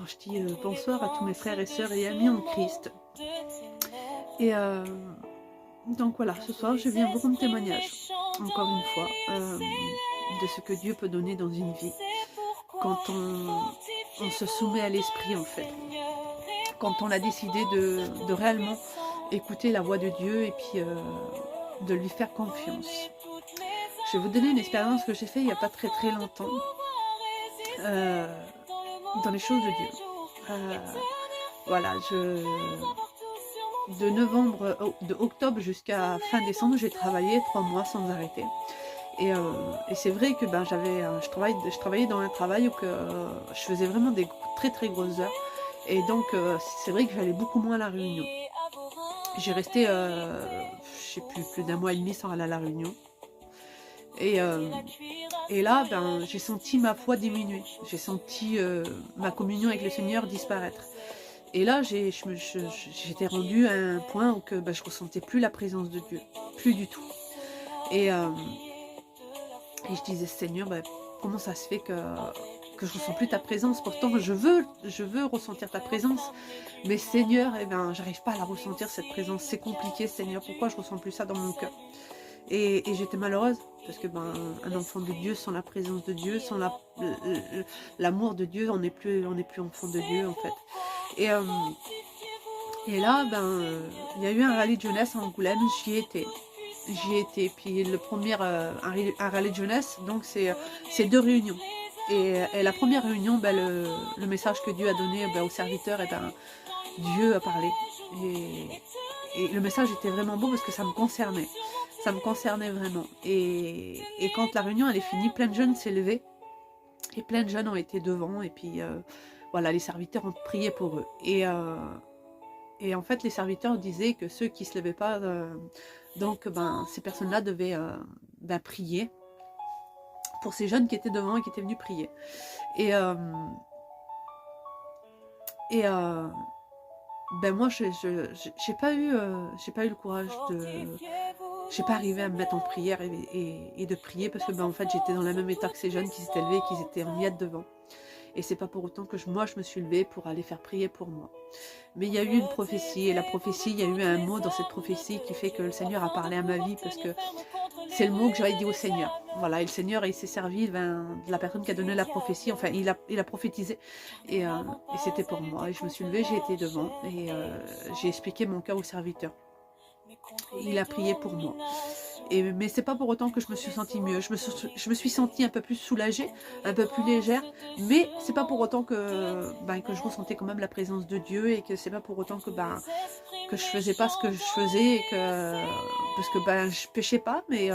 Alors je dis bonsoir à tous mes frères et sœurs et amis en Christ. Et donc voilà, ce soir je viens vous rendre témoignage, encore une fois, de ce que Dieu peut donner dans une vie. Quand on se soumet à l'esprit en fait. Quand on a décidé de réellement écouter la voix de Dieu et puis de lui faire confiance. Je vais vous donner une expérience que j'ai faite il n'y a pas très longtemps dans les choses de Dieu. Voilà, de octobre jusqu'à fin décembre, j'ai travaillé 3 mois sans arrêter. Et c'est vrai que ben, je travaillais dans un travail où je faisais vraiment des très grosses heures. Et donc c'est vrai que j'allais beaucoup moins à la réunion. J'ai resté, je sais plus d'un mois et demi sans aller à la réunion. Et là, ben, j'ai senti ma foi diminuer. J'ai senti ma communion avec le Seigneur disparaître. Et là, j'étais rendue à un point où ben, je ressentais plus la présence de Dieu. Plus du tout. Et je disais, Seigneur, ben, comment ça se fait que je ressens plus ta présence? Pourtant, je veux ressentir ta présence. Mais Seigneur, eh ben, j'arrive pas à la ressentir, cette présence. C'est compliqué, Seigneur. Pourquoi je ressens plus ça dans mon cœur? Et j'étais malheureuse, parce que ben, un enfant de Dieu, sans la présence de Dieu, sans l'amour de Dieu, on n'est plus enfant de Dieu, en fait. Et là, ben, il y a eu un rallye de jeunesse à Angoulême, j'y étais. Puis le premier, un rallye de jeunesse, donc c'est 2 réunions. Et la première réunion, ben, le message que Dieu a donné ben, aux serviteurs, et ben, Dieu a parlé. Et le message était vraiment beau parce que ça me concernait. Ça me concernait vraiment. Et quand la réunion elle est finie, plein de jeunes s'est levés. Et plein de jeunes ont été devant. Et puis voilà, les serviteurs ont prié pour eux. Et en fait, les serviteurs disaient que ceux qui ne se levaient pas, donc ben, ces personnes-là devaient ben, prier pour ces jeunes qui étaient devant et qui étaient venus prier. Ben moi, j'ai pas eu le courage de... J'ai pas arrivé à me mettre en prière et de prier parce que ben, en fait, j'étais dans le même état que ces jeunes qui s'étaient levés et qui étaient en miettes devant. Et c'est pas pour autant que moi, je me suis levée pour aller faire prier pour moi. Mais il y a eu une prophétie, et la prophétie, il y a eu un mot dans cette prophétie qui fait que le Seigneur a parlé à ma vie, parce que c'est le mot que j'avais dit au Seigneur. Voilà, et le Seigneur, il s'est servi de la personne qui a donné la prophétie, enfin, il a prophétisé, et c'était pour moi. Et je me suis levée, j'ai été devant, et j'ai expliqué mon cœur au serviteur. Et il a prié pour moi. Mais c'est pas pour autant que je me suis sentie mieux. Je me suis sentie un peu plus soulagée, un peu plus légère, mais c'est pas pour autant que je ressentais quand même la présence de Dieu, et que c'est pas pour autant que je faisais pas ce que je faisais, parce que je péchais pas, mais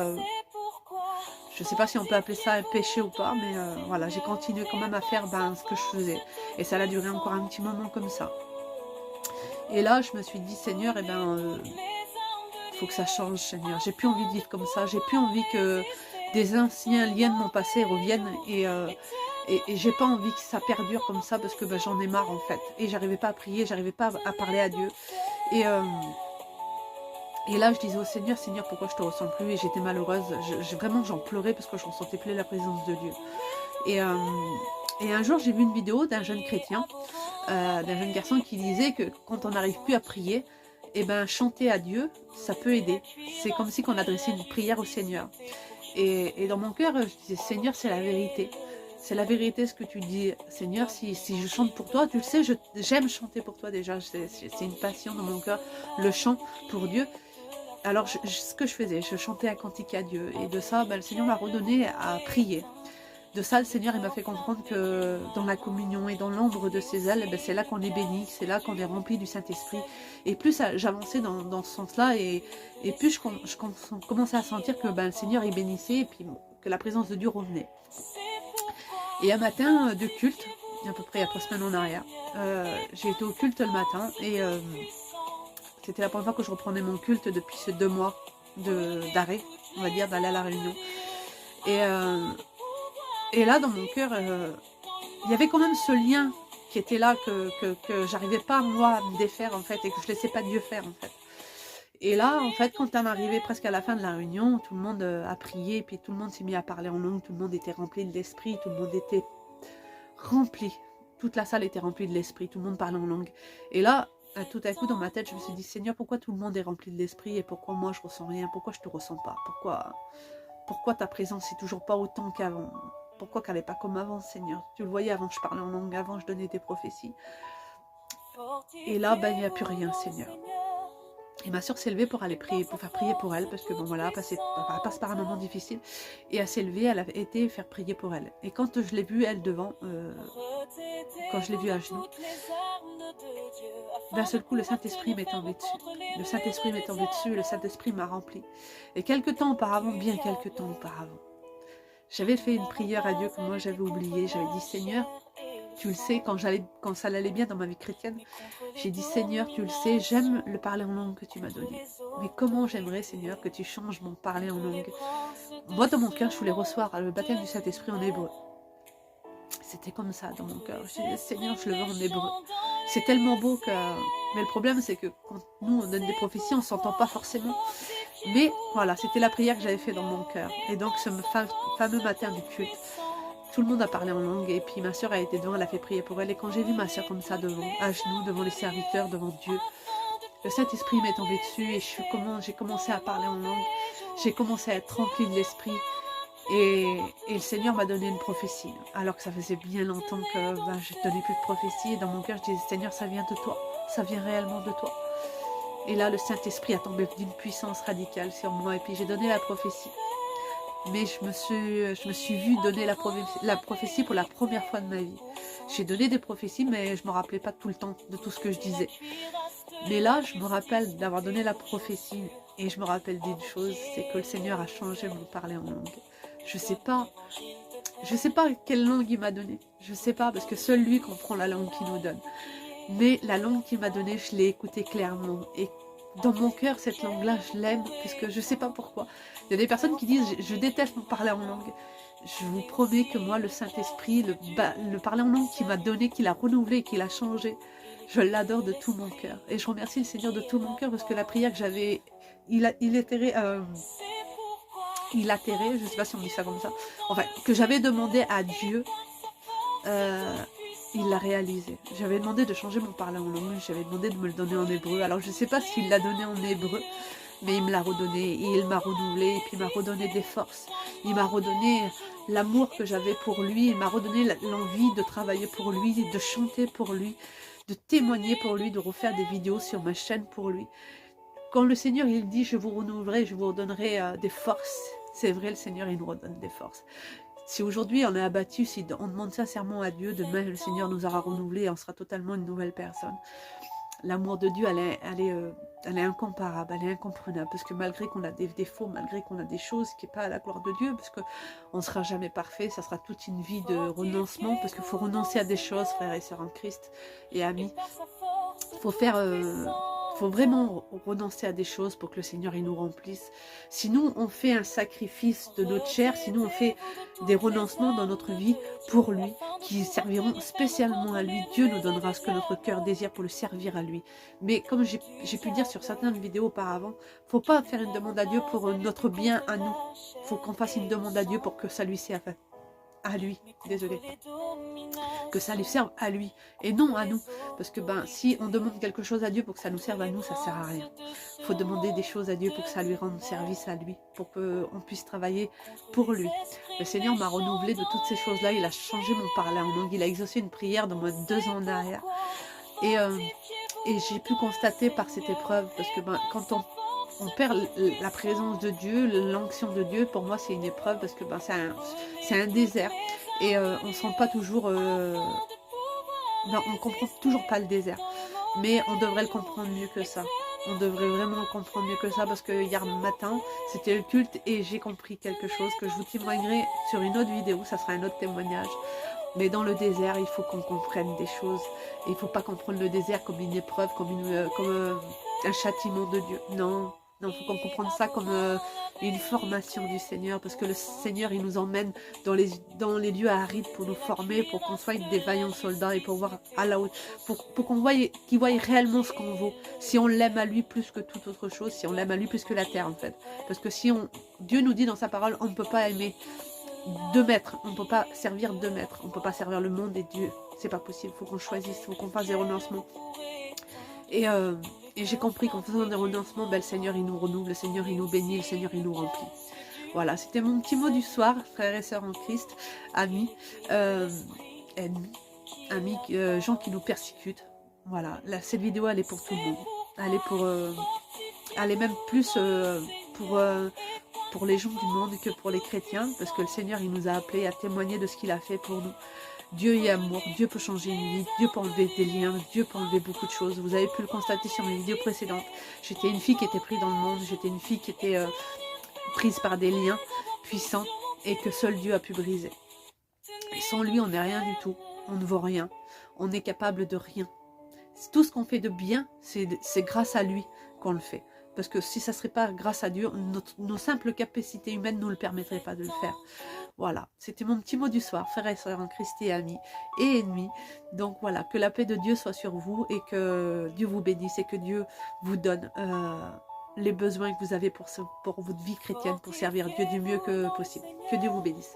je sais pas si on peut appeler ça un péché ou pas, mais voilà, j'ai continué quand même à faire ce que je faisais, et ça a duré encore un petit moment comme ça. Et là, je me suis dit, Seigneur, faut que ça change, Seigneur. J'ai plus envie de vivre comme ça. J'ai plus envie que des anciens liens de mon passé reviennent. Et j'ai pas envie que ça perdure comme ça, parce que j'en ai marre en fait. Et j'arrivais pas à prier, j'arrivais pas à parler à Dieu. Et là, je disais au Seigneur, Seigneur, pourquoi je te ressens plus? Et j'étais malheureuse. Vraiment, j'en pleurais parce que je ressentais plus la présence de Dieu. Et un jour, j'ai vu une vidéo d'un jeune chrétien, d'un jeune garçon qui disait que quand on n'arrive plus à prier, et chanter à Dieu, ça peut aider. C'est comme si on adressait une prière au Seigneur. Et dans mon cœur, je disais, Seigneur, c'est la vérité. C'est la vérité ce que tu dis, Seigneur. Si je chante pour toi, tu le sais, j'aime chanter pour toi déjà. C'est une passion dans mon cœur, le chant pour Dieu. Alors, ce que je faisais, je chantais un cantique à Dieu. Et de ça, le Seigneur m'a redonné à prier. De ça, le Seigneur il m'a fait comprendre que dans la communion et dans l'ombre de ses ailes, c'est là qu'on est béni, c'est là qu'on est rempli du Saint-Esprit. Et plus j'avançais dans ce sens-là, et plus je commençais à sentir que le Seigneur il bénissait, et puis que la présence de Dieu revenait. Et un matin de culte, à peu près il y a 3 semaines en arrière, j'ai été au culte le matin, et c'était la première fois que je reprenais mon culte depuis ces 2 mois d'arrêt, on va dire, d'aller à la réunion. Et là, dans mon cœur, il y avait quand même ce lien qui était là, que j'arrivais pas, moi, à me défaire, en fait, et que je laissais pas Dieu faire, en fait. Et là, en fait, quand on arrivait presque à la fin de la réunion, tout le monde a prié, puis tout le monde s'est mis à parler en langue, tout le monde était rempli de l'esprit, tout le monde était rempli. toute la salle était remplie de l'esprit, tout le monde parlait en langue. Et là, tout à coup, dans ma tête, je me suis dit, Seigneur, pourquoi tout le monde est rempli de l'esprit et pourquoi moi je ressens rien? Pourquoi je te ressens pas? Pourquoi ta présence est toujours pas autant qu'avant? Pourquoi qu'elle n'est pas comme avant, Seigneur? Tu le voyais, avant je parlais en langue, avant je donnais des prophéties. Et là, ben, il n'y a plus rien, Seigneur. Et ma soeur s'est levée pour aller prier, pour faire prier pour elle, parce que bon voilà, elle passe par un moment difficile. Et elle s'est levée, elle a été faire prier pour elle. Et quand je l'ai vue, elle, devant, quand je l'ai vue à genoux, d'un seul coup, le Saint-Esprit m'est tombé dessus. Le Saint-Esprit m'est tombé dessus et le Saint-Esprit m'a rempli. Et quelque temps auparavant, bien quelque temps auparavant, j'avais fait une prière à Dieu que moi j'avais oubliée. J'avais dit, Seigneur, tu le sais, quand ça allait bien dans ma vie chrétienne, j'ai dit, Seigneur, tu le sais, j'aime le parler en langue que tu m'as donné. Mais comment j'aimerais, Seigneur, que tu changes mon parler en langue. Moi, dans mon cœur, je voulais recevoir le baptême du Saint-Esprit en hébreu. C'était comme ça dans mon cœur. Je disais, Seigneur, je le veux en hébreu. C'est tellement beau que... Mais le problème, c'est que quand nous, on donne des prophéties, on ne s'entend pas forcément. Mais voilà, c'était la prière que j'avais fait dans mon cœur. Et donc, ce fameux matin du culte, tout le monde a parlé en langue. Et puis ma soeur a été devant, elle a fait prier pour elle. Et quand j'ai vu ma soeur comme ça devant, à genoux, devant les serviteurs, devant Dieu, le Saint-Esprit m'est tombé dessus et j'ai commencé à parler en langue. J'ai commencé à être remplie de l'Esprit. Et le Seigneur m'a donné une prophétie, alors que ça faisait bien longtemps que je ne donnais plus de prophétie. Et dans mon cœur, je disais, Seigneur, ça vient de toi, ça vient réellement de toi. Et là, le Saint-Esprit a tombé d'une puissance radicale sur moi, et puis j'ai donné la prophétie. Mais je me suis vue donner la prophétie pour la première fois de ma vie. J'ai donné des prophéties, mais je ne me rappelais pas tout le temps de tout ce que je disais. Mais là, je me rappelle d'avoir donné la prophétie, et je me rappelle d'une chose, c'est que le Seigneur a changé mon parler en langue. Je sais pas quelle langue il m'a donné. Je sais pas, parce que seul lui comprend la langue qu'il nous donne. Mais la langue qu'il m'a donnée, je l'ai écoutée clairement. Et dans mon cœur, cette langue-là, je l'aime, puisque je sais pas pourquoi. Il y a des personnes qui disent, je déteste me parler en langue. Je vous promets que moi, le Saint-Esprit, le parler en langue qu'il m'a donné, qu'il a renouvelé, qu'il a changé, je l'adore de tout mon cœur. Et je remercie le Seigneur de tout mon cœur, parce que la prière que j'avais, il atterrait, je ne sais pas si on dit ça comme ça, enfin, que j'avais demandé à Dieu, il l'a réalisé. J'avais demandé de changer mon parler en langue, j'avais demandé de me le donner en hébreu. Alors je ne sais pas s'il l'a donné en hébreu, mais il me l'a redonné, et il m'a renouvelé, et puis il m'a redonné des forces. Il m'a redonné l'amour que j'avais pour lui, il m'a redonné l'envie de travailler pour lui, de chanter pour lui, de témoigner pour lui, de refaire des vidéos sur ma chaîne pour lui. Quand le Seigneur, il dit, je vous renouvellerai, je vous redonnerai des forces, c'est vrai, le Seigneur, il nous redonne des forces. Si aujourd'hui on est abattu, si on demande sincèrement à Dieu, demain le Seigneur nous aura renouvelé et on sera totalement une nouvelle personne. L'amour de Dieu, elle est incomparable, elle est incomprenable, parce que malgré qu'on a des défauts, malgré qu'on a des choses qui n'est pas à la gloire de Dieu, parce qu'on ne sera jamais parfait, ça sera toute une vie de renoncement, parce qu'il faut renoncer à des choses, frères et sœurs en Christ et amis. Il faut vraiment renoncer à des choses pour que le Seigneur il nous remplisse. Si nous, on fait un sacrifice de notre chair, si nous, on fait des renoncements dans notre vie pour lui, qui serviront spécialement à lui, Dieu nous donnera ce que notre cœur désire pour le servir à lui. Mais comme j'ai pu dire sur certaines vidéos auparavant, il ne faut pas faire une demande à Dieu pour notre bien à nous. Il faut qu'on fasse une demande à Dieu pour que ça lui serve à lui, désolé, que ça lui serve à lui et non à nous, parce que si on demande quelque chose à Dieu pour que ça nous serve à nous, ça sert à rien. Il faut demander des choses à Dieu pour que ça lui rende service à lui, pour qu'on puisse travailler pour lui. Le Seigneur m'a renouvelé de toutes ces choses là, il a changé mon parler en langue, il a exaucé une prière dans moi 2 ans en arrière, et j'ai pu constater par cette épreuve, parce que quand on perd la présence de Dieu, l'onction de Dieu, pour moi c'est une épreuve, parce que c'est un désert, et on ne sent pas toujours, non, on ne comprend toujours pas le désert, mais on devrait le comprendre mieux que ça. On devrait vraiment le comprendre mieux que ça, parce que hier matin, c'était le culte, et j'ai compris quelque chose que je vous témoignerai sur une autre vidéo, ça sera un autre témoignage. Mais dans le désert, il faut qu'on comprenne des choses. Et il ne faut pas comprendre le désert comme une épreuve, comme un châtiment de Dieu. Non, il faut qu'on comprenne ça comme une formation du Seigneur. Parce que le Seigneur, il nous emmène dans les lieux arides pour nous former, pour qu'on soit des vaillants soldats et pour voir à la haute, pour qu'on voie, qu'il voie réellement ce qu'on vaut. Si on l'aime à lui plus que toute autre chose, si on l'aime à lui plus que la terre en fait. Parce que Dieu nous dit dans sa parole, on ne peut pas aimer deux maîtres. On ne peut pas servir deux maîtres. On ne peut pas servir le monde et Dieu. C'est pas possible. Il faut qu'on choisisse, il faut qu'on fasse des renoncements. Et, et j'ai compris qu'en faisant des renoncements, ben, le Seigneur il nous renouvelle, le Seigneur il nous bénit, le Seigneur il nous remplit. Voilà, c'était mon petit mot du soir, frères et sœurs en Christ, amis, ennemis, amis, gens qui nous persécutent. Voilà, là, cette vidéo elle est pour tout le monde. Elle est pour, elle est même plus pour les gens du monde que pour les chrétiens, parce que le Seigneur il nous a appelés à témoigner de ce qu'il a fait pour nous. Dieu est amour, Dieu peut changer une vie, Dieu peut enlever des liens, Dieu peut enlever beaucoup de choses. Vous avez pu le constater sur mes vidéos précédentes. J'étais une fille qui était prise dans le monde, j'étais une fille qui était prise par des liens puissants et que seul Dieu a pu briser. Et sans lui, on n'est rien du tout, on ne vaut rien, on est capable de rien. Tout ce qu'on fait de bien, c'est grâce à lui qu'on le fait. Parce que si ça ne serait pas grâce à Dieu, nos simples capacités humaines ne nous le permettraient pas de le faire. Voilà, c'était mon petit mot du soir, frères et sœurs en Christ et amis et ennemis. Donc voilà, que la paix de Dieu soit sur vous et que Dieu vous bénisse et que Dieu vous donne les besoins que vous avez pour votre vie chrétienne, pour servir Dieu du mieux que possible. Que Dieu vous bénisse.